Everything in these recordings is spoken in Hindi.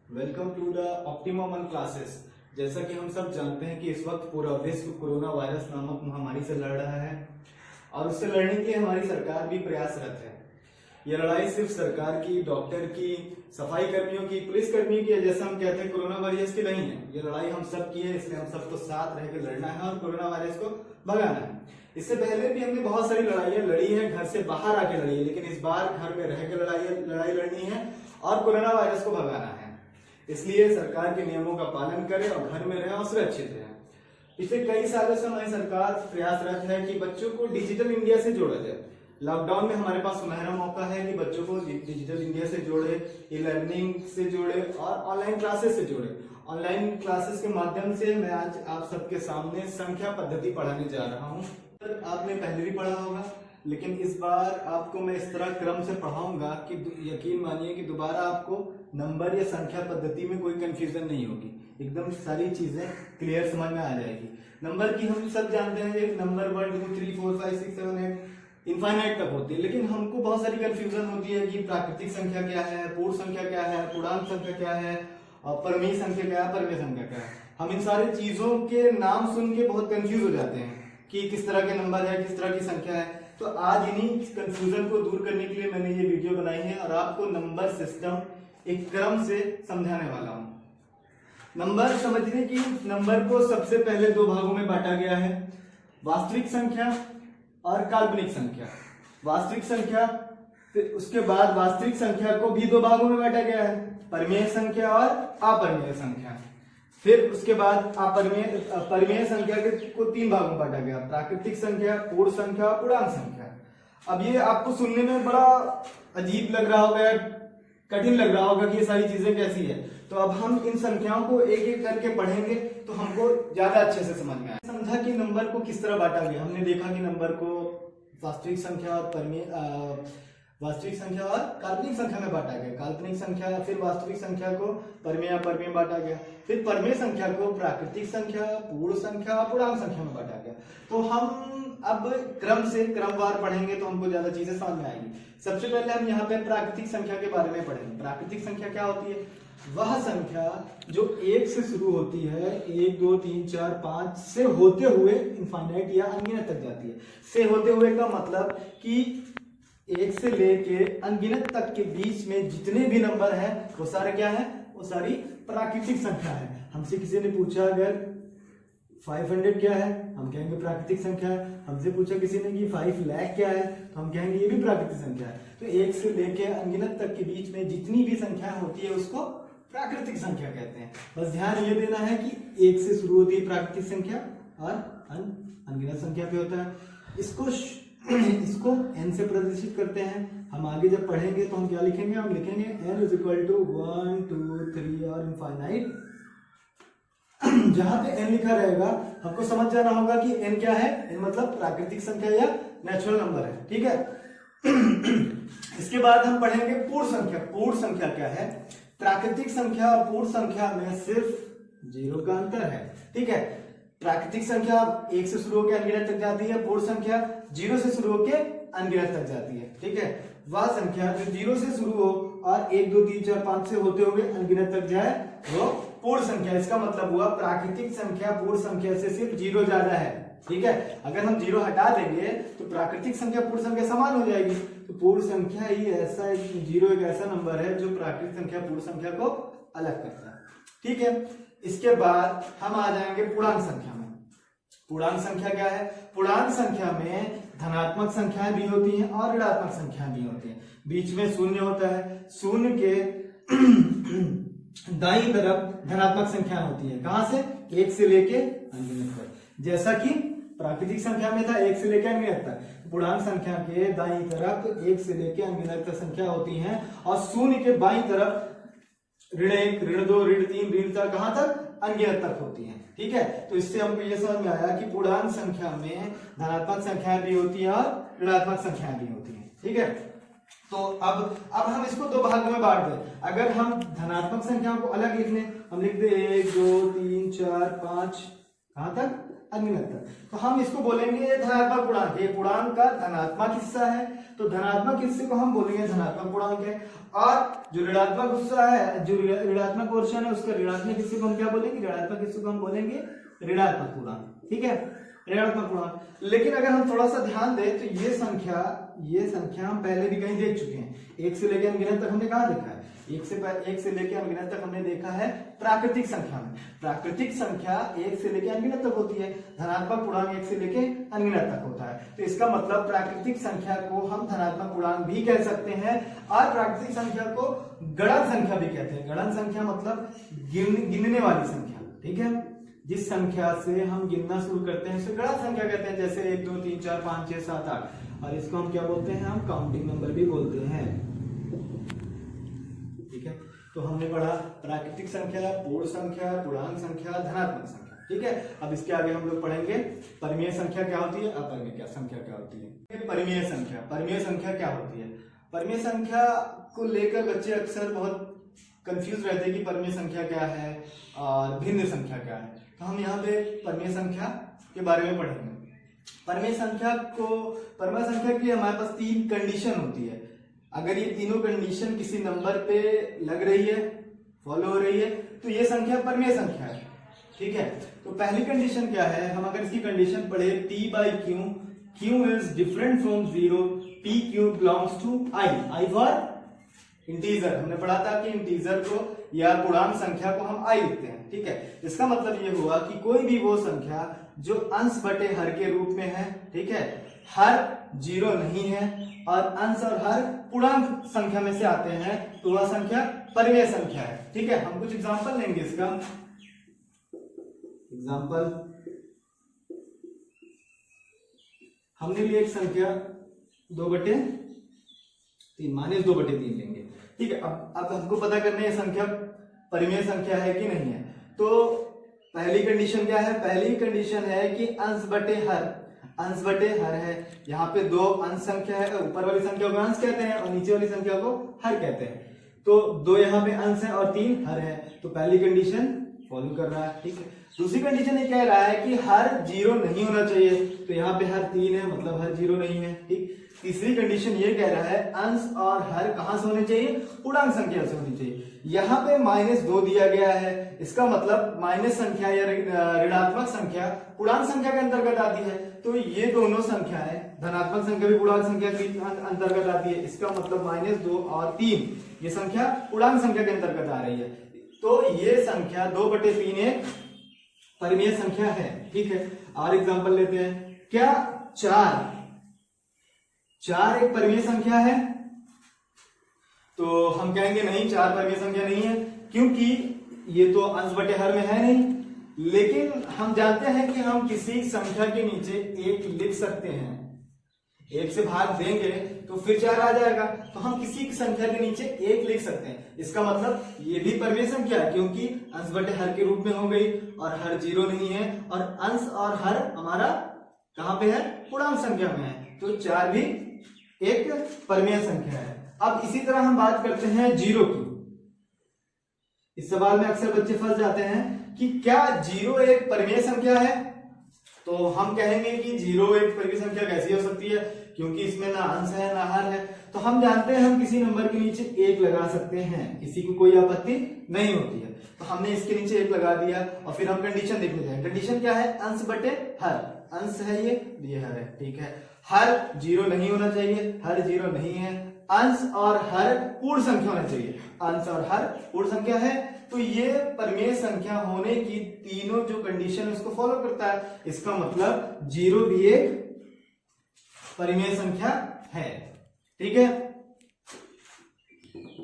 Welcome to the optimum classes. जैसा कि हम सब जानते हैं कि इस वक्त पूरा विश्व कोरोना वायरस नामक महामारी से लड़ रहा है और उससे लड़ने के लिए हमारी सरकार भी प्रयासरत है। ये लड़ाई सिर्फ सरकार की, डॉक्टर की, सफाई कर्मियों की, पुलिस कर्मियों की, जैसा हम कहते हैं कोरोना वायरस की नहीं है। ये लड़ाई हम सब की है, इसलिए हम सबको साथ रह के लड़ना है और कोरोना वायरस को भगाना है। इससे पहले भी हमने बहुत सारी लड़ाइयां लड़ी है, घर से बाहर आके लड़ी है, लेकिन इस बार घर में रह के लड़ाई लड़नी है और कोरोना वायरस को भगाना है। इसलिए सरकार के नियमों का पालन करें और घर में रहें और सुरक्षित रहें। पिछले कई सालों से हमारी सरकार प्रयासरत है कि बच्चों को डिजिटल इंडिया से जोड़ा जाए। लॉकडाउन में हमारे पास सुनहरा मौका है कि बच्चों को डिजिटल इंडिया से जोड़े, ई लर्निंग से जोड़े और ऑनलाइन क्लासेस से जोड़े। ऑनलाइन क्लासेस के माध्यम से मैं आज आप सबके सामने संख्या पद्धति पढ़ाने जा रहा हूँ। आपने पहले भी पढ़ा होगा, लेकिन इस बार आपको मैं इस तरह क्रम से पढ़ाऊंगा कि यकीन मानिए कि दोबारा आपको नंबर या संख्या पद्धति में कोई कंफ्यूजन नहीं होगी। एकदम सारी चीजें क्लियर समझ में आ जाएगी। नंबर की हम सब जानते हैं, नंबर 1 2 3 4 5 6 7 8 इनफाइनाइट तक होती है, लेकिन हमको बहुत सारी कंफ्यूजन होती है कि प्राकृतिक संख्या क्या है, पूर्ण संख्या क्या है, पूर्णांक संख्या क्या है, और परमेय संख्या क्या है, परमेय संख्या क्या है। हम इन सारी चीजों के नाम सुन के बहुत कंफ्यूज हो जाते हैं कि किस तरह के नंबर है, किस तरह की संख्या है। तो आज इन्हीं कंफ्यूजन को दूर करने के लिए मैंने ये वीडियो बनाई है और आपको नंबर सिस्टम एक क्रम से समझाने वाला हूं। नंबर समझने की, नंबर को सबसे पहले दो भागों में बांटा गया है, वास्तविक संख्या और काल्पनिक संख्या। वास्तविक संख्या, फिर उसके बाद वास्तविक संख्या को भी दो भागों में बांटा गया है, परमेय संख्या और अपरमेय संख्या। फिर उसके बाद परमेय संख्या को तीन भागों में बांटा गया, प्राकृतिक संख्या, पूर्ण संख्या और पूर्णांक संख्या। अब ये आपको सुनने में बड़ा अजीब लग रहा होगा, कठिन लग रहा होगा कि ये सारी चीजें कैसी है। तो अब हम इन संख्याओं को एक एक करके पढ़ेंगे तो हमको ज्यादा अच्छे से समझ में आए। समझा कि नंबर को किस तरह बांटा गया। हमने देखा कि नंबर को वास्तविक संख्या और वास्तविक संख्या और काल्पनिक संख्या में बांटा गया। काल्पनिक संख्या, फिर वास्तविक संख्या को परमेय अपरमेय बांटा गया। फिर परमेय संख्या को प्राकृतिक संख्या, पूर्ण संख्या और पूर्णांक संख्या में बांटा गया। तो हम अब क्रमवार पढ़ेंगे तो हमको ज्यादा चीजें समझ में आएगी। सबसे पहले हम यहाँ पे प्राकृतिक संख्या के बारे में पढ़ेंगे। प्राकृतिक संख्या क्या होती है? वह संख्या जो 1 से शुरू होती है, 1 2 3 4 5 से होते हुए इनफाइनाइट या अनगिनत तक जाती है। से होते हुए का मतलब कि 1 से लेके अनगिनत तक के बीच में जितने भी नंबर हैं वो सारे क्या है? वो सारी प्राकृतिक संख्या है। हमसे किसी ने पूछा अगर 500 क्या है, हम कहेंगे प्राकृतिक संख्या है। हमसे पूछा किसी ने कि 5 लाख क्या है, तो हम कहेंगे ये भी प्राकृतिक संख्या है। तो 1 से लेके अनगिनत तक के बीच में जितनी भी संख्या होती है उसको प्राकृतिक संख्या कहते हैं। बस ध्यान ये देना है कि 1 से शुरू होती है प्राकृतिक संख्या और अनगिनत संख्या पे होता है। इसको n से प्रदर्शित करते हैं। हम आगे जब पढ़ेंगे तो हम क्या लिखेंगे? हम लिखेंगे n = 1 2 3 और इनफाइनाइट। जहां पे n लिखा रहेगा हमको समझ जाना होगा कि n क्या है। n मतलब प्राकृतिक संख्या या नेचुरल नंबर है, ठीक है। इसके बाद हम पढ़ेंगे पूर्ण संख्या। पूर्ण संख्या क्या है? प्राकृतिक संख्या और पूर्ण संख्या में सिर्फ 0 का अंतर है, ठीक है। प्राकृतिक संख्या 1 से शुरू होकर अनगिनत तक जाती है, पूर्ण संख्या 0 से शुरू होकर अनगिनत तक जाती है, ठीक है। वह संख्या जो 0 से शुरू हो और 1 2 3 4 5 से होते हुए अनगिनत तक जाए वो पूर्ण संख्या। इसका मतलब हुआ प्राकृतिक संख्या पूर्ण संख्या से सिर्फ 0 ज्यादा है, ठीक है। अगर हम 0 हटा देंगे तो प्राकृतिक संख्या पूर्ण संख्या समान हो जाएगी। तो पूर्ण संख्या ही ऐसा, 0 एक ऐसा नंबर है जो प्राकृतिक संख्या पूर्ण संख्या को अलग करता है, ठीक है। इसके बाद हम आ जाएंगे पूर्णांक संख्या में। पूर्णांक संख्या क्या है? पूर्णांक संख्या में धनात्मक संख्याएं भी होती हैं और ऋणात्मक संख्याएं भी होती हैं। बीच में शून्य होता है। शून्य के दाईं तरफ धनात्मक संख्या होती है। कहां से? 1 से लेके अनगिनत तक। जैसा कि प्राकृतिक संख्या में था 1 से लेकर अनगिनत तक। पूर्णांक संख्या के दाईं तरफ 1 से लेकर अनगिनत तक संख्या होती है और शून्य के बाईं तरफ ऋण 1, ऋण 2, ऋण 3, ऋण 4 कहां तक? अनगिनत तक होती है, ठीक है। तो इससे हमको ये समझ में आया कि पूर्णांक संख्या में धनात्मक संख्याएं भी होती है और ऋणात्मक संख्याएं भी होती है, ठीक है। तो अब हम इसको दो भागों में बांट दें। अगर हम धनात्मक संख्याओं को अलग लिख लें, हम लिख दे 1 2 3 4 5 कहां तक? अनगिनत तक। तो हम इसको बोलेंगे धनात्मक पूर्णांक। ये पूर्णांक का धनात्मक हिस्सा है, तो धनात्मक हिस्से को हम बोलेंगे धनात्मक पूर्णांक है। और जो ऋणात्मक हिस्सा है, जो ऋणात्मक पोर्शन है, उसका ऋणात्मक हिस्से को हम क्या बोलेंगे? ऋणात्मक हिस्से को हम बोलेंगे ऋणात्मक पूर्णांक। ठीक है, ऋणात्मक पूर्णांक। लेकिन अगर हम थोड़ा सा ध्यान दें तो ये संख्या हम पहले भी कहीं देख चुके हैं। एक से लेकर अनगिनत तक हमने कहाँ देखा है? एक से लेकर अनगिनत तक हमने देखा है प्राकृतिक संख्या में। प्राकृतिक संख्या एक से लेकर अनगिनत तक होती है, धनात्मक पूर्णांक एक से लेकर अनगिनत तक होता है। तो इसका मतलब प्राकृतिक संख्या को हम धनात्मक पूर्णांक भी कह सकते हैं और प्राकृतिक संख्या को गणन संख्या भी कहते हैं। गणन संख्या मतलब गिनने वाली संख्या। ठीक है, जिस संख्या से हम गिनना शुरू करते हैं उसे गणन संख्या कहते हैं, जैसे 1 2 3 4 5 6 7 8। और इसको हम क्या बोलते हैं? हम काउंटिंग नंबर भी बोलते हैं। ठीक है, तो हमने पढ़ा प्राकृतिक संख्या, पूर्ण संख्या, पूर्णांक संख्या, धनात्मक संख्या। ठीक है, अब इसके आगे हम लोग पढ़ेंगे परिमेय संख्या क्या होती है, अपरिमेय संख्या क्या होती है। परिमेय संख्या, परिमेय संख्या क्या होती है? परिमेय संख्या को लेकर बच्चे अक्सर बहुत कंफ्यूज रहते हैं कि परिमेय संख्या क्या है और भिन्न संख्या क्या है। तो हम यहाँ पे परिमेय संख्या के बारे में पढ़ेंगे। परिमेय संख्या के लिए हमारे पास 3 कंडीशन होती है। अगर ये तीनों कंडीशन किसी नंबर पे लग रही है, फॉलो हो रही है, तो ये संख्या परिमेय संख्या है। ठीक है, तो पहली कंडीशन क्या है? हम अगर इसकी कंडीशन पढ़े, p by q is different from 0, pq belongs to i for integer. हमने पढ़ा था कि इंटीजर को या पूर्णांक संख्या को हम i लिखते हैं। ठीक है, इसका मतलब ये हुआ कि कोई भी वो संख्या जो अंश बटे हर के रूप में है, ठीक है, हर 0 नहीं है और अंश और हर पूर्णांक संख्या में से आते हैं, तो वह संख्या परिमेय संख्या है। ठीक है, हम कुछ एग्जांपल लेंगे इसका। एग्जांपल हमने लिए एक संख्या 2/3 माइनस 2/3 लेंगे। ठीक है, अब हमको पता करना है संख्या परिमेय संख्या है कि नहीं है। तो पहली कंडीशन क्या है? पहली कंडीशन है कि अंश बटे हर है। यहाँ पे 2 अंश संख्या है, ऊपर वाली संख्या को अंश कहते हैं और नीचे वाली संख्या को हर कहते हैं। तो 2 यहाँ पे अंश है और 3 हर है, तो पहली कंडीशन फॉलो कर रहा है। ठीक है, दूसरी कंडीशन ये कह रहा है कि हर 0 नहीं होना चाहिए, तो यहाँ पे हर 3 है, मतलब हर 0 नहीं है। ठीक, तीसरी कंडीशन ये कह रहा है अंश और हर कहां से होने चाहिए? पूर्णांक संख्या से होनी चाहिए। यहाँ पे -2 दिया गया है, इसका मतलब माइनस संख्या या ऋणात्मक संख्या पूर्णांक संख्या के अंतर्गत आती है। तो ये दोनों संख्याएं, धनात्मक संख्या भी पूर्णांक संख्या के अंतर्गत आती है, इसका मतलब -2 और 3 ये संख्या पूर्णांक संख्या के अंतर्गत आ रही है। तो ये संख्या 2/3 एक परिमेय संख्या है। ठीक है, और एग्जांपल लेते हैं। क्या 4 एक परिमेय संख्या है? तो हम कहेंगे नहीं, 4 परिमेय संख्या नहीं है, क्योंकि ये तो अंश बटे हर में है नहीं। लेकिन हम जानते हैं कि हम किसी संख्या के नीचे 1 लिख सकते हैं। 1 से भाग देंगे तो फिर 4 आ जाएगा, तो हम किसी संख्या के नीचे 1 लिख सकते हैं। इसका मतलब ये भी परिमेय संख्या है, क्योंकि अंश बटे हर के रूप में हो गई और हर 0 नहीं है और अंश और हर हमारा कहां पे है? पूर्णांक संख्या में है, तो 4 भी एक परिमेय संख्या है। अब इसी तरह हम बात करते हैं 0 की। इस सवाल में अक्सर बच्चे फंस जाते हैं कि क्या 0 एक परिमेय संख्या है? तो हम कहेंगे कि 0 एक परिमेय संख्या कैसी हो सकती है, क्योंकि इसमें ना अंश है ना हर है। तो हम जानते हैं हम किसी नंबर के नीचे 1 लगा सकते हैं, किसी को कोई आपत्ति नहीं होती है। तो हमने इसके नीचे 1 लगा दिया और फिर हम कंडीशन देखने जाएंगे। कंडीशन क्या है? अंश बटे हर। अंश है ये हर है। ठीक है, हर 0 नहीं होना चाहिए, हर 0 नहीं है, अंश और हर पूर्ण संख्या होना चाहिए, अंश और हर पूर्ण संख्या है। तो ये परिमेय संख्या होने की तीनों जो कंडीशन उसको फॉलो करता है। इसका मतलब 0 भी एक परिमेय संख्या है। ठीक है,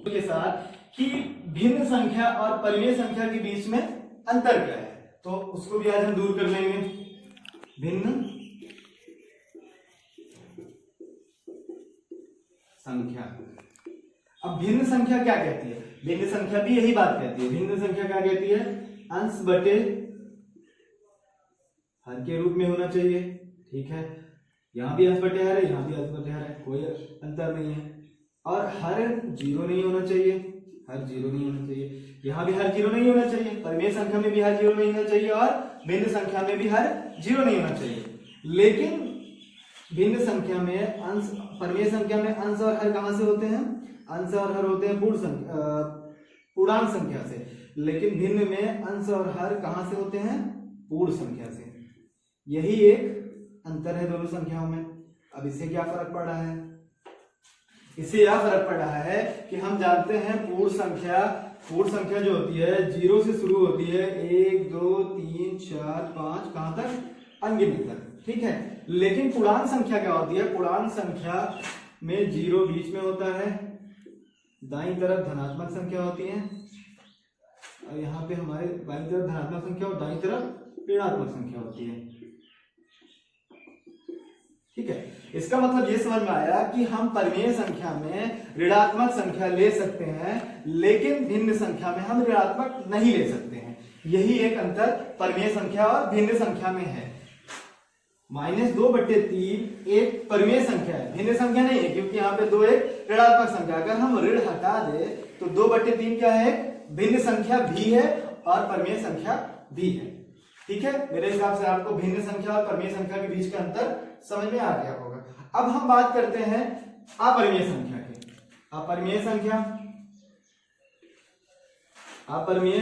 के साथ कि भिन्न संख्या और परिमेय संख्या के बीच में अंतर क्या है, तो उसको भी आज हम दूर कर लेंगे। भिन्न संख्या। अब भिन्न संख्या क्या कहती है? भिन्न संख्या भी यही बात कहती है। भिन्न संख्या क्या कहती है? अंश बटे हर के रूप में होना चाहिए। ठीक है, यहां भी अंश बटे हर है, यहां भी अंश बटे हर है, कोई अंतर नहीं है, और हर 0 नहीं होना चाहिए। हर जीरो नहीं होना चाहिए, यहाँ भी हर जीरो नहीं होना चाहिए, परिमेय संख्या में भी हर जीरो नहीं होना चाहिए और भिन्न संख्या में भी हर जीरो नहीं होना चाहिए। लेकिन भिन्न संख्या में अंश, परिमेय संख्या में अंश और हर कहां से होते हैं? अंश और हर होते हैं पूर्णांक संख्या से, लेकिन भिन्न में अंश और हर कहां से होते हैं? पूर्ण संख्या से। यही एक अंतर है दोनों संख्याओं में। अब इससे क्या फर्क पड़ रहा है? इससे यह फर्क पड़ रहा है कि हम जानते हैं पूर्ण संख्या जो होती है जीरो से शुरू होती है, 1 2 3 4 5 कहां तक? अनगिनत तक, ठीक है। लेकिन पूर्णांक संख्या क्या होती है? पूर्णांक संख्या में जीरो बीच में होता है, दाईं तरफ धनात्मक संख्या होती है और यहाँ पे हमारे बाईं तरफ धनात्मक संख्या और दाईं तरफ ऋणात्मक संख्या होती है, ठीक है। इसका मतलब ये समझ में आया कि हम परिमेय संख्या में ऋणात्मक संख्या ले सकते हैं, लेकिन भिन्न संख्या में हम ऋणात्मक नहीं ले सकते हैं। यही एक अंतर परिमेय संख्या और भिन्न संख्या में है। -2/3 एक परिमेय संख्या है, भिन्न संख्या नहीं है, क्योंकि यहाँ पे 2 एक ऋणात्मक संख्या। अगर हम ऋण हटा दे तो 2/3 क्या है? भिन्न संख्या भी है और परिमेय संख्या भी है, ठीक है। मेरे हिसाब से आपको भिन्न संख्या और परिमेय संख्या के बीच का अंतर समझ में आ गया होगा। अब हम बात करते हैं अपरिमेय संख्या की। अपरिमेय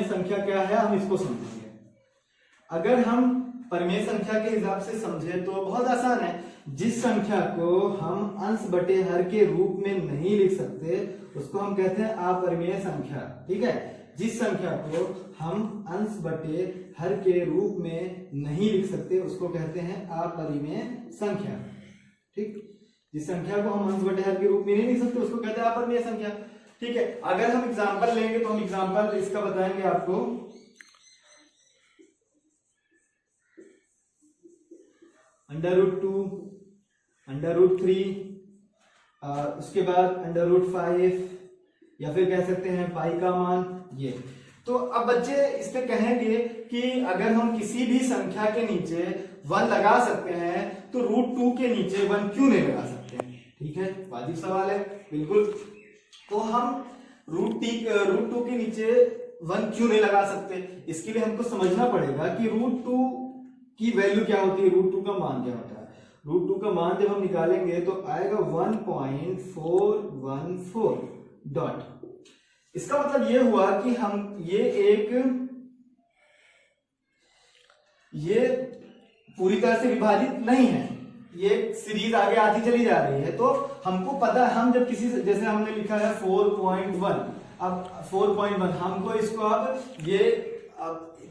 संख्या क्या है, हम इसको समझेंगे। अगर हम परिमेय संख्या के हिसाब से समझे तो बहुत आसान है। जिस संख्या को हम अंश बटे हर के रूप में नहीं लिख सकते उसको हम कहते हैं अपरिमेय संख्या, ठीक है। जिस संख्या को हम अंश बटे हर के रूप में नहीं लिख सकते उसको कहते हैं अपरिमेय संख्या, ठीक। जिस संख्या को हम अंश बटे हर के रूप में नहीं लिख सकते उसको कहते हैं अपरिमेय संख्या, ठीक है। अगर हम एग्जांपल लेंगे तो हम एग्जांपल इसका बताएंगे आपको। √2, √3, उसके बाद √5 या फिर कह सकते हैं पाई का मान ये। तो अब बच्चे इसमें कहेंगे कि अगर हम किसी भी संख्या के नीचे 1 लगा सकते हैं तो √2 के नीचे 1 क्यों नहीं लगा सकते हैं? ठीक है, वाजिब सवाल है, बिल्कुल। तो हम √2 के नीचे 1 क्यों नहीं लगा सकते? इसके लिए हमको समझना पड़ेगा कि √2 की वैल्यू क्या होती है, √2 का मान क्या होता है। √2 का मान जब हम निकालेंगे तो आएगा 1.414 डॉट। इसका मतलब ये हुआ कि हम ये पूरी तरह से विभाजित नहीं है, ये सीरीज आगे आती चली जा रही है। तो हमको पता, हम जब किसी से, जैसे हमने लिखा है 4.1, अब 4.1 हमको इसको अब ये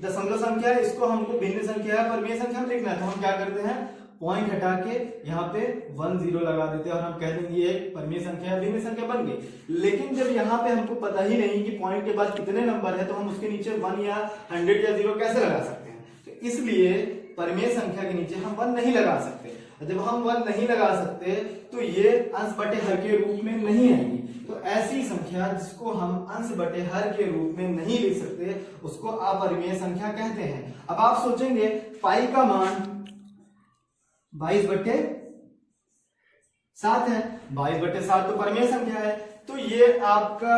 दशमलव संख्या है, इसको हमको भिन्न संख्या है परिमेय संख्या में लिखना है। तो हम क्या करते हैं, पॉइंट हटा के यहाँ पे 1 0 लगा देते हैं और हम कह देंगे ये परिमेय संख्या भिन्न संख्या बन गई। लेकिन जब यहाँ पे हमको पता ही नहीं कि पॉइंट के बाद कितने नंबर है तो हम उसके नीचे 1 या 100 या 0 कैसे लगा सकते हैं। तो इसलिए परिमेय संख्या के नीचे हम 1 नहीं लगा सकते। जब हम 1 नहीं लगा सकते तो ये अंश बटे हर के रूप में नहीं आएगी। तो ऐसी संख्या जिसको हम अंश बटे हर के रूप में नहीं लिख सकते उसको अपरिमेय संख्या कहते हैं। अब आप सोचेंगे पाई का मान 22/7 है, 22/7 तो परिमेय संख्या है। तो ये आपका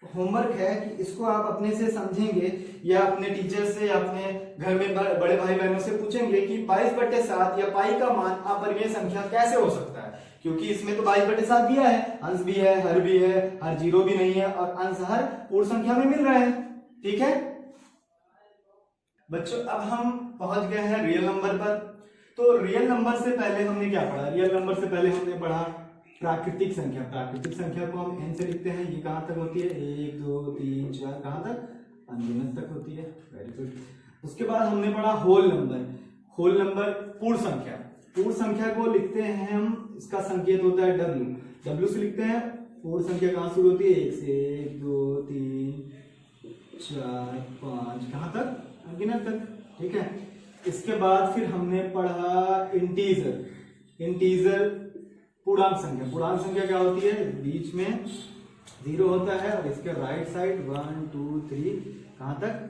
होमवर्क है कि इसको आप अपने से समझेंगे या अपने टीचर से या अपने घर में बड़े भाई बहनों से पूछेंगे कि 22/7 या पाई का मान अपरिमेय संख्या कैसे हो सकता है, क्योंकि इसमें तो 22/7 दिया है, अंश भी है, हर भी है, हर जीरो भी नहीं है और अंश हर पूर्ण संख्या में मिल रहा है। ठीक है बच्चों, अब हम पहुंच गए हैं रियल नंबर पर। तो रियल नंबर से पहले हमने क्या पढ़ा, रियल नंबर से पहले हमने पढ़ा प्राकृतिक संख्या। प्राकृतिक संख्या को हम n से लिखते हैं, ये कहां तक होती है, 1 2 3 4 कहां तक, अनगिनत तक होती है। Very good. उसके बाद हमने पढ़ा होल नंबर। होल नंबर पूर्ण संख्या, पूर्ण संख्या को लिखते हैं हम, इसका संकेत होता है w, w से लिखते हैं। पूर्ण संख्या कहां शुरू होती है, 1 से 1 2 3 4 5 कहां तक, अनगिनत तक। ठीक है, इसके बाद फिर हमने पढ़ा इंटीजर। इंटीजर पूर्णांक संख्या। पूर्णांक संख्या क्या होती है, बीच में 0 होता है और इसके राइट साइड 1 2 3 कहां तक,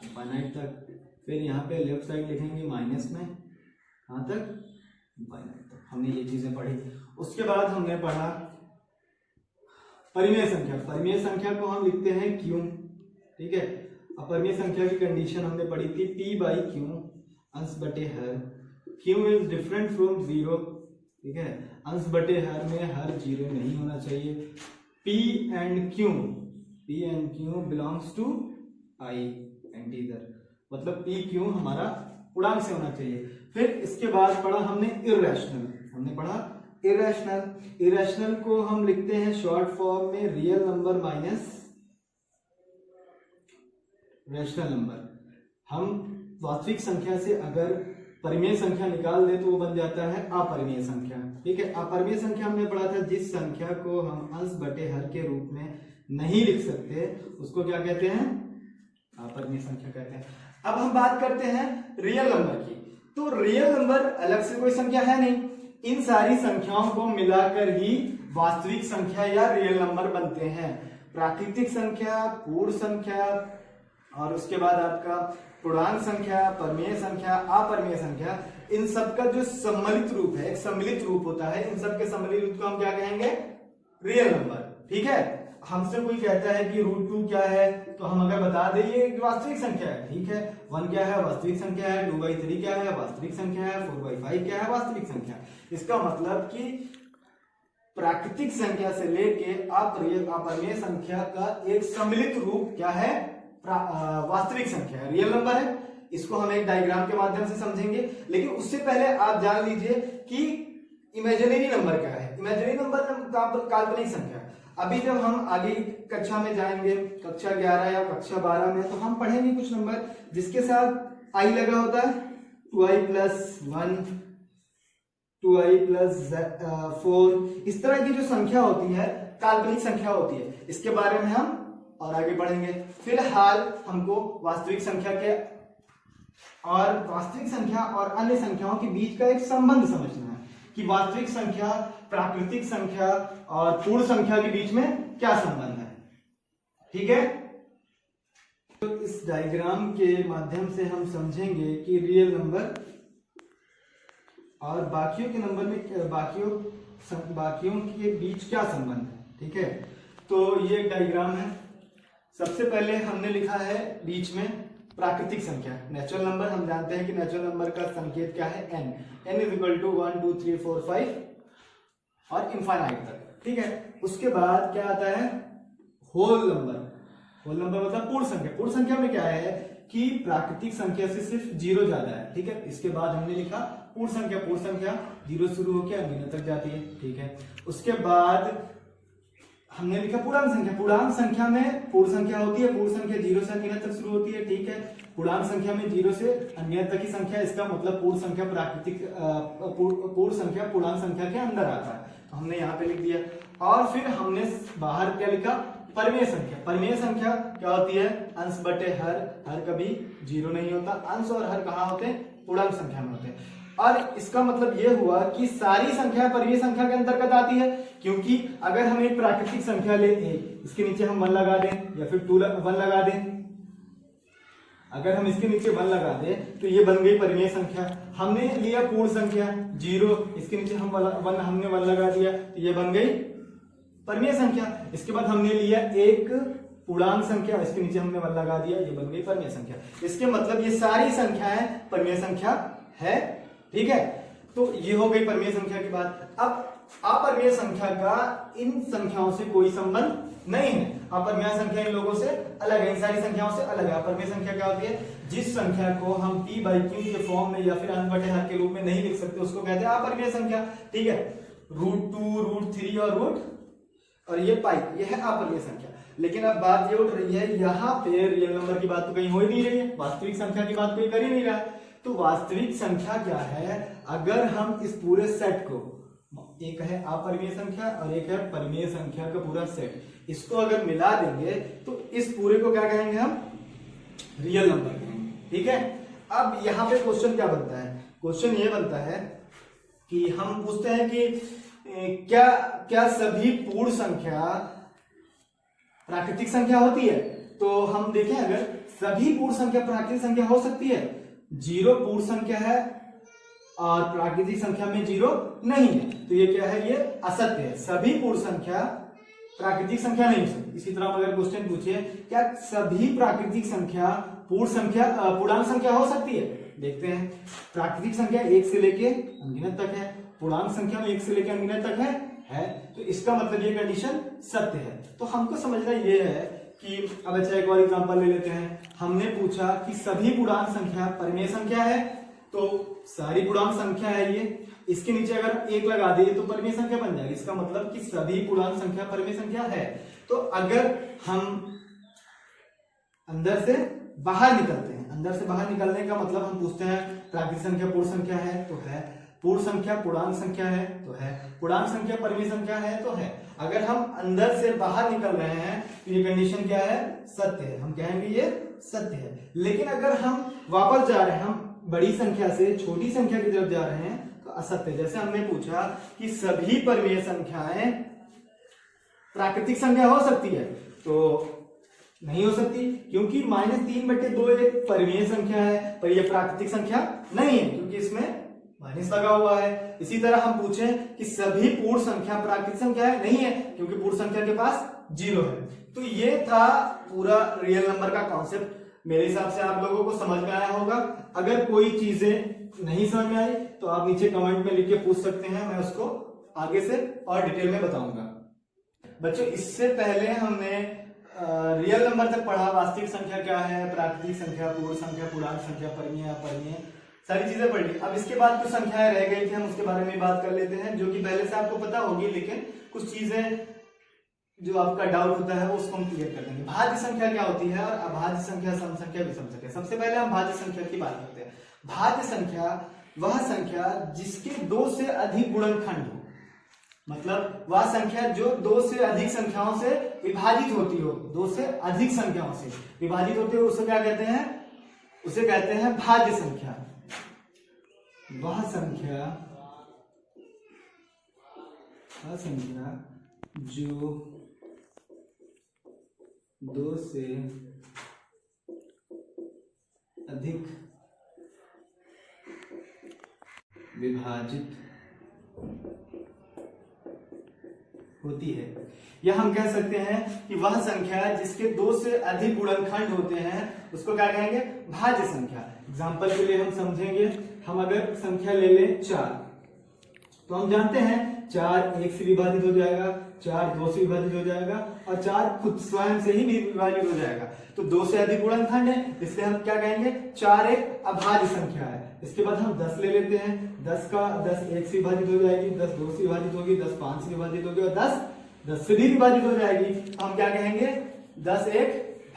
इनफाइनाइट तक। फिर यहाँ पे लेफ्ट साइड लिखेंगे माइनस में, कहां तक, इनफाइनाइट तक। हमने ये चीजें पढ़ी। उसके बाद हमने पढ़ा परिमेय संख्या को हम लिखते हैं क्यू, ठीक है। अपरिमेय संख्या की कंडीशन हमने पढ़ी थी p बाई क्यू अंश बटे हर, q is different from zero, ठीक है। अंश बटे हर में हर जीरो नहीं होना चाहिए। p and q belongs to i integer, मतलब p q हमारा पूर्णांक से होना चाहिए। फिर इसके बाद पढ़ा हमने इरेशनल को हम लिखते हैं शॉर्ट फॉर्म में real number minus rational number. हम वास्तविक संख्या से अगर परिमेय संख्या निकाल दे तो वो बन जाता है अपरिमेय संख्या, ठीक है। अपरिमेय संख्या हमने पढ़ा था जिस संख्या को हम अंश बटे हर के रूप में नहीं लिख सकते उसको क्या कहते हैं, अपरिमेय संख्या कहते हैं। अब हम बात करते हैं रियल नंबर की। तो रियल नंबर अलग से कोई संख्या है नहीं, इन सारी संख्याओं को मिलाकर ही वास्तविक संख्या या रियल नंबर बनते हैं। प्राकृतिक संख्या, पूर्ण संख्या और उसके बाद आपका पूर्णांक संख्या, परिमेय संख्या, अपरिमेय संख्या, इन सब का जो सम्मिलित रूप है, एक सम्मिलित रूप होता है, इन सब के सम्मिलित रूप को हम क्या कहेंगे, रियल नंबर, ठीक है। हमसे कोई कहता है कि √2 क्या है, तो हम अगर बता दें ये वास्तविक संख्या है, ठीक है। 1 क्या है, वास्तविक संख्या है। 2/3 क्या है, वास्तविक संख्या है। 4/5 क्या है, वास्तविक संख्या। इसका मतलब कि प्राकृतिक संख्या से लेके अपरिमेय संख्या का एक सम्मिलित रूप क्या है, वास्तविक संख्या है, रियल नंबर है। इसको हम एक डायग्राम के माध्यम से समझेंगे, लेकिन उससे पहले आप जान लीजिए कि इमेजिनरी नंबर क्या है। इमेजिनरी नंबर काल्पनिक संख्या। अभी जब हम आगे कक्षा में जाएंगे, कक्षा 11 या कक्षा 12 में, तो हम पढ़ेंगे कुछ नंबर जिसके साथ आई लगा होता है, 2i + 1, 2i + 4, इस तरह की जो संख्या होती है काल्पनिक संख्या होती है। इसके बारे में हम और आगे बढ़ेंगे। फिलहाल हमको वास्तविक संख्या और अन्य संख्याओं के बीच का एक संबंध समझना है कि वास्तविक संख्या, प्राकृतिक संख्या और पूर्ण संख्या के बीच में क्या संबंध है, ठीक है। तो इस डायग्राम के माध्यम से हम समझेंगे कि रियल नंबर और बाकियों के नंबर में बाकियों के बीच क्या संबंध है, ठीक है। तो ये एक डायग्राम है। सबसे पहले हमने लिखा है बीच में प्राकृतिक संख्या, नेचुरल नंबर। हम जानते हैं कि नेचुरल नंबर का संकेत क्या है, n = 1 2 3 4 5 और इनफाइनाइट तक, ठीक है। उसके बाद क्या आता है, होल नंबर मतलब पूर्ण संख्या। पूर्ण संख्या में क्या है कि प्राकृतिक संख्या से सिर्फ 0 ज्यादा है, ठीक है। इसके बाद हमने लिखा पूर्ण संख्या 0 शुरू होकर अनगिनत तक जाती है, ठीक है। उसके बाद हमने लिखा पूर्णांक संख्या। पूर्णांक संख्या में पूर्ण संख्या होती है, पूर्ण संख्या 0 से अनगिनत तक शुरू होती है, ठीक है। पूर्णांक संख्या में 0 से अनगिनत तक की संख्या, इसका मतलब पूर्ण संख्या पूर्ण संख्या पूर्णांक संख्या के अंदर आता है, तो हमने यहाँ पे लिख दिया। और फिर हमने बाहर क्या लिखा, परिमेय संख्या। परिमेय संख्या क्या होती है, अंश बटे हर कभी 0 नहीं होता। अंश और हर कहाँ होते हैं, पूर्णांक संख्या में होते हैं। और इसका मतलब यह हुआ कि सारी संख्या परिमेय संख्या के अंतर्गत आती है, क्योंकि अगर हम एक प्राकृतिक संख्या ले इसके नीचे हम 1 लगा दें या फिर 1 लगा दें, अगर हम इसके नीचे 1 लगा दें तो ये बन गई परिमेय संख्या। हमने लिया पूर्ण संख्या 0, इसके नीचे हम 1 लगा दिया तो ये बन गई परिमेय संख्या। इसके बाद हमने लिया एक पूर्णांक संख्या, इसके नीचे हमने 1 लगा दिया, ये बन गई परिमेय संख्या। इसके मतलब ये सारी संख्याएं परिमेय संख्या है, ठीक है। तो ये हो गई परिमेय संख्या की बात। अब अपरिमेय संख्या का इन संख्याओं से कोई संबंध नहीं है। अपरिमेय संख्या इन लोगों से अलग है, इन सारी संख्याओं से अलग है। अपरिमेय संख्या क्या होती है, जिस संख्या को हम p/q के फॉर्म में या फिर अंश बटे हर के रूप में नहीं लिख सकते उसको कहते हैं अपरिमेय संख्या, ठीक है। √2, √3 और ये पाई, ये है अपरिमेय संख्या। लेकिन अब बात ये उठ रही है, यहाँ पे रियल नंबर की बात तो कहीं हो ही नहीं रही है, वास्तविक संख्या की बात कोई कर ही नहीं रहा है। तो वास्तविक संख्या क्या है, अगर हम इस पूरे सेट को, एक है अपरिमेय संख्या और एक है परिमेय संख्या का पूरा सेट, इसको अगर मिला देंगे तो इस पूरे को क्या कहेंगे हम, रियल नंबर कहेंगे, ठीक है। अब यहाँ पे क्वेश्चन क्या बनता है, क्वेश्चन ये बनता है कि हम पूछते हैं कि क्या सभी पूर्ण संख्या प्राकृतिक संख्या होती है। तो हम देखें, अगर सभी पूर्ण संख्या प्राकृतिक संख्या हो सकती है, 0 पूर्ण संख्या है और प्राकृतिक संख्या में 0 नहीं है, तो ये क्या है, ये असत्य है। सभी पूर्ण संख्या प्राकृतिक संख्या नहीं हो सकती। इसी तरह अगर क्वेश्चन पूछे क्या सभी प्राकृतिक संख्या पूर्णांक संख्या हो सकती है, देखते हैं। प्राकृतिक संख्या 1 से लेके अनगिनत तक है, पूर्णांक संख्या में 1 से लेके अनगिनत तक है, तो इसका मतलब ये कंडीशन सत्य है। तो हमको समझना ये है कि अब अच्छा एक और एग्जांपल ले लेते हैं। हमने पूछा कि सभी पूर्णांक संख्या परिमेय संख्या है, तो सारी पूर्णांक संख्या है ये, इसके नीचे अगर 1 लगा दिए तो परिमेय संख्या बन जाएगी। इसका मतलब कि सभी पूर्णांक संख्या परिमेय संख्या है। तो अगर हम अंदर से बाहर निकलते हैं, अंदर से बाहर निकलने का मतलब हम पूछते हैं प्राकृतिक संख्या पूर्ण संख्या है तो है, पूर्ण संख्या पूर्णांक संख्या है तो है, पूर्णांक संख्या परिमेय संख्या है तो है। अगर हम अंदर से बाहर निकल रहे हैं तो ये कंडीशन क्या है, सत्य है, हम कहेंगे ये सत्य है। लेकिन अगर हम वापस जा रहे हैं, हम बड़ी संख्या से छोटी संख्या की तरफ जा रहे हैं तो असत्य। जैसे हमने पूछा कि सभी परिमेय संख्याएं प्राकृतिक संख्या हो सकती है, तो नहीं हो सकती, क्योंकि -3/2 एक परिमेय संख्या है, पर यह प्राकृतिक संख्या नहीं है क्योंकि इसमें माइनस लगा हुआ है। इसी तरह हम पूछें कि सभी पूर्ण संख्या प्राकृतिक संख्या है, नहीं है क्योंकि पूर्ण संख्या के पास 0 है। तो ये था पूरा रियल नंबर का कॉन्सेप्ट। मेरे हिसाब से आप लोगों को समझ में आया होगा। अगर कोई चीजें नहीं समझ में आई तो आप नीचे कमेंट में लिख के पूछ सकते हैं, मैं उसको आगे से और डिटेल में बताऊंगा। बच्चों, इससे पहले हमने रियल नंबर तक पढ़ा, वास्तविक संख्या क्या है, प्राकृतिक संख्या, पूर्ण संख्या, पूर्णांक संख्या, परिमेय, अपरिमेय, सारी चीजें पढ़ ली। अब इसके बाद कुछ संख्याएं रह गई थी, हम उसके बारे में बात कर लेते हैं, जो कि पहले से आपको पता होगी, लेकिन कुछ चीजें जो आपका डाउट होता है वो उसको हम क्लियर कर देंगे। भाज्य संख्या क्या होती है और अभाज्य संख्या, सम संख्या, विषम संख्या। सबसे पहले हम भाज्य संख्या की बात करते हैं। भाज्य संख्या वह संख्या जिसके 2 से अधिक गुणनखंड हो, मतलब वह संख्या जो 2 से अधिक संख्याओं से विभाजित होती हो, 2 से अधिक संख्याओं से विभाजित होती हो, उसे क्या कहते हैं, उसे कहते हैं भाज्य संख्या। वह संख्या जो 2 से अधिक विभाजित होती है, या हम कह सकते हैं कि वह संख्या जिसके 2 से अधिक गुणनखंड होते हैं उसको क्या कहेंगे, भाज्य संख्या। एग्जांपल के लिए हम समझेंगे, हम अगर संख्या ले लें 4, तो हम जानते हैं 4 1 से विभाजित हो जाएगा, 4 2 से विभाजित हो जाएगा और 4 खुद स्वयं से ही विभाजित हो जाएगा। तो 2 से अधिक गुणनखंड है, इसलिए हम क्या कहेंगे, 4 एक अभाज्य संख्या है। इसके बाद हम 10 ले लेते हैं, 10 1 से विभाजित हो जाएगी, 10 2 से विभाजित होगी, 10 5 से विभाजित होगी और 10 से भी विभाजित हो जाएगी। हम क्या कहेंगे, 10 एक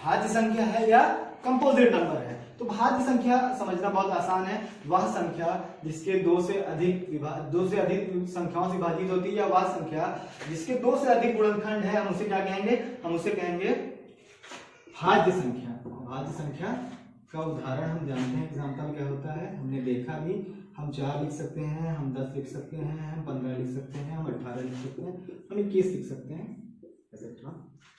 भाज्य संख्या है या कंपोजिट नंबर है। तो भाज्य संख्या समझना बहुत आसान है, वह संख्या जिसके 2 से अधिक संख्याओं से विभाजित होती है, या वह संख्या जिसके 2 से अधिक गुणनखंड है, हम उसे क्या कहेंगे, हम उसे कहेंगे भाज्य संख्या। भाज्य संख्या का उदाहरण हम जानते हैं, एग्जाम्पल क्या होता है, हमने देखा भी। हम 4 लिख सकते हैं, हम 10 लिख सकते हैं, हम 15 लिख सकते हैं, हम 18 लिख सकते हैं, हम 21 लिख सकते हैं, एक्सेट्रा।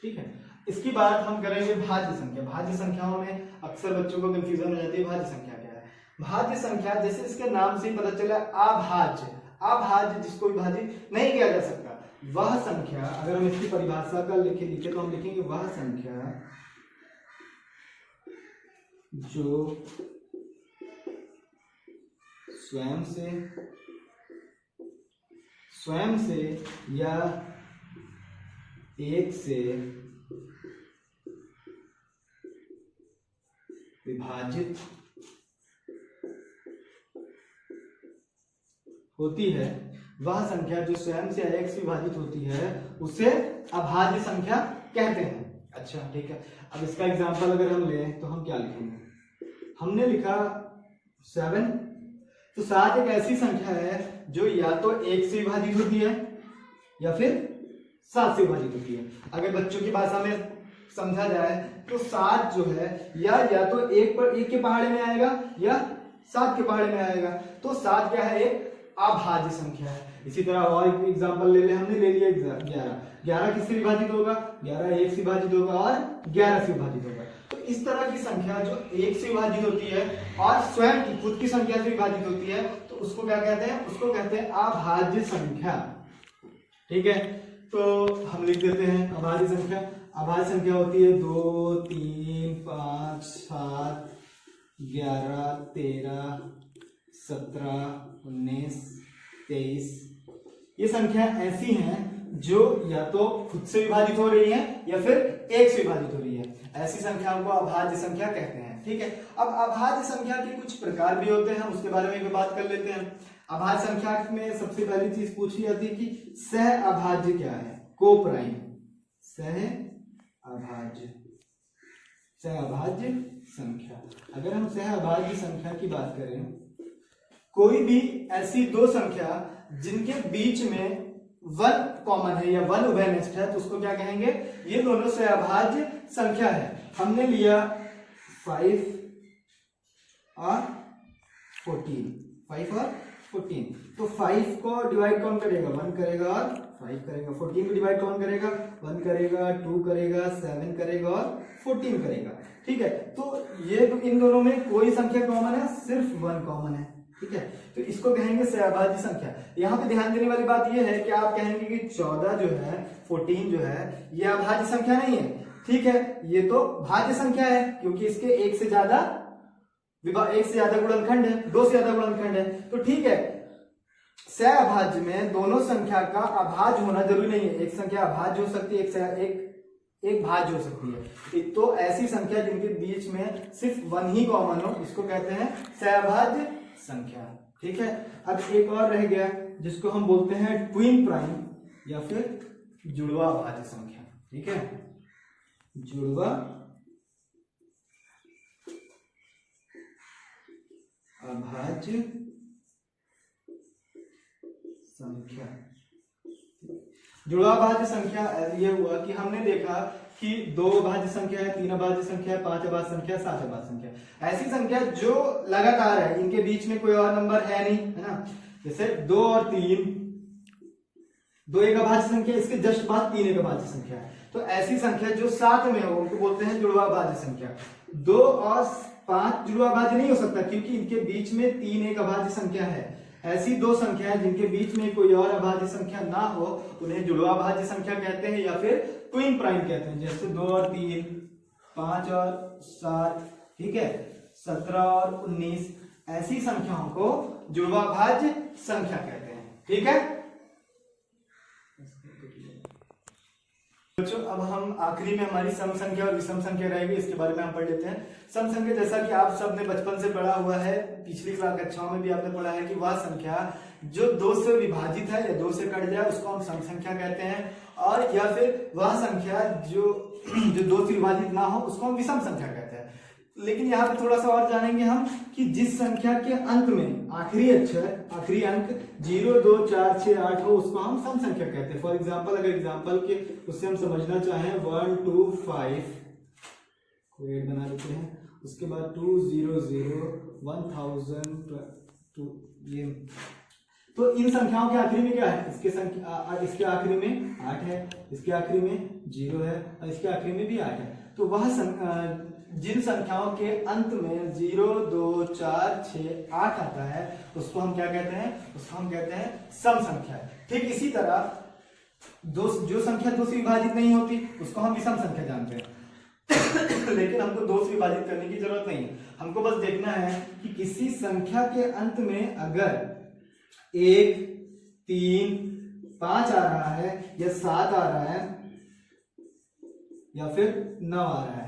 ठीक है, इसके बाद हम करेंगे भाज्य संख्या। भाज्य संख्याओं में अक्सर बच्चों को कंफ्यूजन हो जाती है, भाज्य संख्या क्या है। भाज्य संख्या जैसे इसके नाम से ही पता चला, अभाज्य। अभाज्य जिसको विभाजित नहीं किया जा सकता, वह संख्या। अगर हम इसकी परिभाषा का लिखे तो हम लिखेंगे वह संख्या जो स्वयं से या 1 से विभाजित होती है, वह संख्या जो स्वयं से 1 से विभाजित होती है उसे अभाज्य संख्या कहते हैं। अच्छा ठीक है, अब इसका एग्जांपल अगर हम लें तो हम क्या लिखेंगे, हमने लिखा 7। तो 7 एक ऐसी संख्या है जो या तो 1 से विभाजित होती है या फिर 7 से विभाजित होती है। अगर बच्चों की भाषा में समझा जाए तो 7 जो है या तो 1 के पहाड़े में आएगा या 7 के पहाड़े में आएगा। तो 7 क्या है, एक अभाज्य संख्या है। इसी तरह और एक एग्जांपल ले ले, हमने ले लिया 11 किससे विभाजित होगा, 11 1 से विभाजित होगा और 11 से विभाजित होगा। तो इस तरह की संख्या जो 1 से विभाजित होती है और स्वयं की खुद की संख्या से विभाजित होती है, तो उसको क्या कहते हैं, उसको कहते हैं अभाज्य संख्या। ठीक है, तो हम लिख देते हैं अभाज्य संख्या। अभाज्य संख्या होती है 2, 3, 5, 7, 11, 13, 17, 19, 23। ये संख्या ऐसी हैं जो या तो खुद से विभाजित हो रही है या फिर एक से विभाजित हो रही है, ऐसी संख्याओं को अभाज्य संख्या कहते हैं। ठीक है, अब अभाज्य संख्या के कुछ प्रकार भी होते हैं, उसके बारे में भी बात कर लेते हैं। अभाज्य संख्या में सबसे पहली चीज पूछी जाती है कि सह अभाज्य क्या है। को प्राइम सह अभाज्य संख्या। अगर हम सह अभाज्य संख्या की बात करें, कोई भी ऐसी दो संख्या जिनके बीच में वन कॉमन है या वन उभयनिष्ठ है, तो उसको क्या कहेंगे, ये दोनों सह अभाज्य संख्या है। हमने लिया 5 और 14, तो 5 को डिवाइड कौन करेगा, 1 करेगा और 5 करेगा। 14 को डिवाइड कौन करेगा, 1 करेगा, 2 करेगा, 7 करेगा और 14 करेगा। ठीक है, तो ये इन दोनों में कोई संख्या कॉमन है, सिर्फ 1 कॉमन है। ठीक है, तो इसको कहेंगे सहअभाज्य संख्या। यहाँ पे ध्यान देने वाली बात ये है कि आप कहेंगे कि 14 जो है, 14 जो है, ये अभाज्य संख्या नहीं है। ठीक है, ये तो भाज्य संख्या है, क्योंकि इसके एक से ज्यादा गुणनखंड है, 2 से ज्यादा गुणनखंड है। तो ठीक है, सहअभाज्य में दोनों संख्या का अभाज्य होना जरूरी नहीं है। एक संख्या अभाज्य हो सकती है, एक भाज्य हो सकती है। तो ऐसी संख्या जिनके बीच में सिर्फ 1 ही कॉमन हो, इसको कहते हैं सहअभाज्य संख्या। ठीक है, अब एक और रह गया जिसको हम बोलते हैं ट्विन प्राइम या फिर जुड़वा अभाज्य संख्या। ठीक है, जुड़वा अभाज्य संख्या। जुड़वा अभाज्य संख्या ये हुआ कि हमने देखा कि 2 अभाज्य संख्या है, 3 अभाज्य संख्या है, 5 अभाज्य संख्या, 7 अभाज्य संख्या। ऐसी संख्या जो लगातार है, इनके बीच में कोई और नंबर है नहीं, है ना। जैसे 2 और 3, 2 एक अभाज्य संख्या, इसके जस्ट बाद 3 एक अभाज्य संख्या है। तो ऐसी संख्या जो साथ में हो उनको बोलते हैं जुड़वा अभाज्य संख्या। 2 और 5 जुड़वा अभाज्य नहीं हो सकता, क्योंकि इनके बीच में 3 एक अभाज्य संख्या है। ऐसी दो संख्याएं जिनके बीच में कोई और अभाज्य संख्या ना हो, उन्हें जुड़वा अभाज्य संख्या कहते हैं या फिर ट्विन प्राइम कहते हैं। जैसे 2 और 3, 5 और 7, ठीक है, 17 और 19, ऐसी संख्याओं को जुड़वा अभाज्य संख्या कहते हैं। ठीक है बच्चों, अब हम आखिरी में हमारी सम संख्या और विषम संख्या रहेगी, इसके बारे में हम पढ़ लेते हैं। सम संख्या, जैसा कि आप सबने बचपन से पढ़ा हुआ है, पिछली कक्षाओं में भी आपने पढ़ा है कि वह संख्या जो 2 से विभाजित है या 2 से कट जाए उसको हम सम संख्या कहते हैं, और या फिर वह संख्या जो 2 से विभाजित ना हो उसको हम विषम संख्या कहते हैं। लेकिन यहाँ पे थोड़ा सा और जानेंगे हम कि जिस संख्या के अंत में आखिरी अक्षर, आखिरी अंक 0, 2, 4, 6, 8 हो, उसको हम सम संख्या कहते हैं। फॉर एग्जाम्पल, अगर एग्जाम्पल के उससे हम समझना चाहें 1, 2, 5 को 8 बना लेते हैं, उसके बाद 2, 0, 0, 1000, 2, ये। तो इन संख्याओं के आखिरी में क्या है, इसके आखिरी में 8 है, इसके आखिरी में 0 है और इसके आखिरी में भी 8 है। तो वह जिन संख्याओं के अंत में 0, 2, 4, 6, 8 आता है उसको हम क्या कहते हैं, उसको हम कहते हैं सम संख्या। ठीक इसी तरह जो संख्या 2 से विभाजित नहीं होती उसको हम विषम संख्या जानते हैं। लेकिन हमको 2 से विभाजित करने की जरूरत नहीं है, हमको बस देखना है कि किसी संख्या के अंत में अगर 1, 3, 5 आ रहा है या 7 आ रहा है या फिर 9 आ रहा है।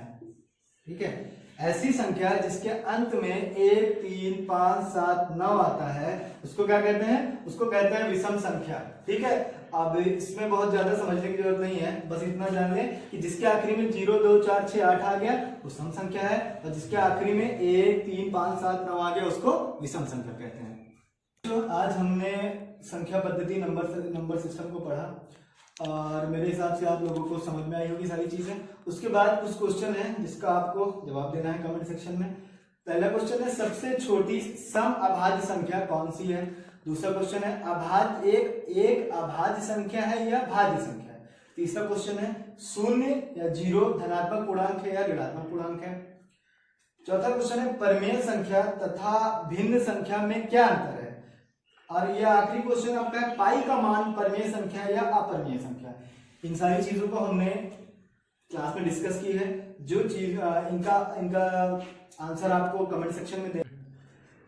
ठीक है, ऐसी संख्या जिसके अंत में 1, 3, 5, 7, 9 आता है उसको क्या कहते हैं, उसको कहते हैं विषम संख्या। ठीक है, अब इसमें बहुत ज्यादा समझने की जरूरत नहीं है, बस इतना जान लें कि जिसके आखिरी में 0, 2, 4, 6, 8 आ गया वो सम संख्या है, और जिसके आखिरी में 1, 3, 5, 7, 9 आ गया उसको विषम संख्या कहते हैं। तो आज हमने संख्या पद्धति नंबर सिस्टम को पढ़ा और मेरे हिसाब से आप लोगों को समझ में आई होगी सारी चीजें। उसके बाद कुछ क्वेश्चन है जिसका आपको जवाब देना है कमेंट सेक्शन में। पहला क्वेश्चन है, सबसे छोटी सम अभाज्य संख्या कौन सी है। दूसरा क्वेश्चन है, अभाज्य एक अभाज्य संख्या है या भाज्य संख्या है। तीसरा क्वेश्चन है, 0 या 0 धनात्मक पूर्णांक है या ऋणात्मक पूर्णांक है। चौथा क्वेश्चन है, परिमेय संख्या तथा भिन्न संख्या में क्या अंतर है। और ये आखिरी क्वेश्चन आपका है, पाई का मान परिमेय संख्या या अपरिमेय संख्या। इन सारी चीजों को हमने क्लास में डिस्कस की है। जो चीज इनका आंसर आपको कमेंट सेक्शन में दे।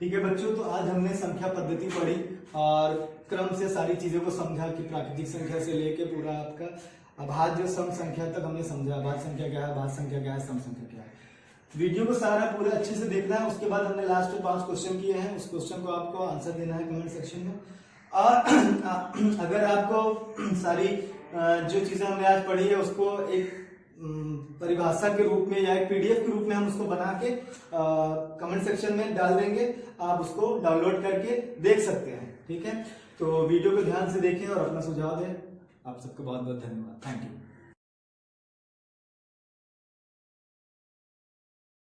ठीक है बच्चों, तो आज हमने संख्या पद्धति पढ़ी और क्रम से सारी चीजों को समझा कि प्राकृतिक संख्या से लेके पूरा आपका अभाज्य सम संख्या तक हमने समझा। अभाज्य संख्या क्या है, भाज्य संख्या क्या है, सम संख्या क्या है। वीडियो को सारा पूरा अच्छे से देखना है। उसके बाद हमने लास्ट में 5 क्वेश्चन किए हैं, उस क्वेश्चन को आपको आंसर देना है कमेंट सेक्शन में। और अगर आपको सारी जो चीजें हमने आज पढ़ी है उसको एक परिभाषा के रूप में या एक पीडीएफ के रूप में हम उसको बना के कमेंट सेक्शन में डाल देंगे, आप उसको डाउनलोड करके देख सकते हैं। ठीक है, तो वीडियो को ध्यान से देखें और अपना सुझाव दें। आप सबको बहुत बहुत धन्यवाद। Thank you.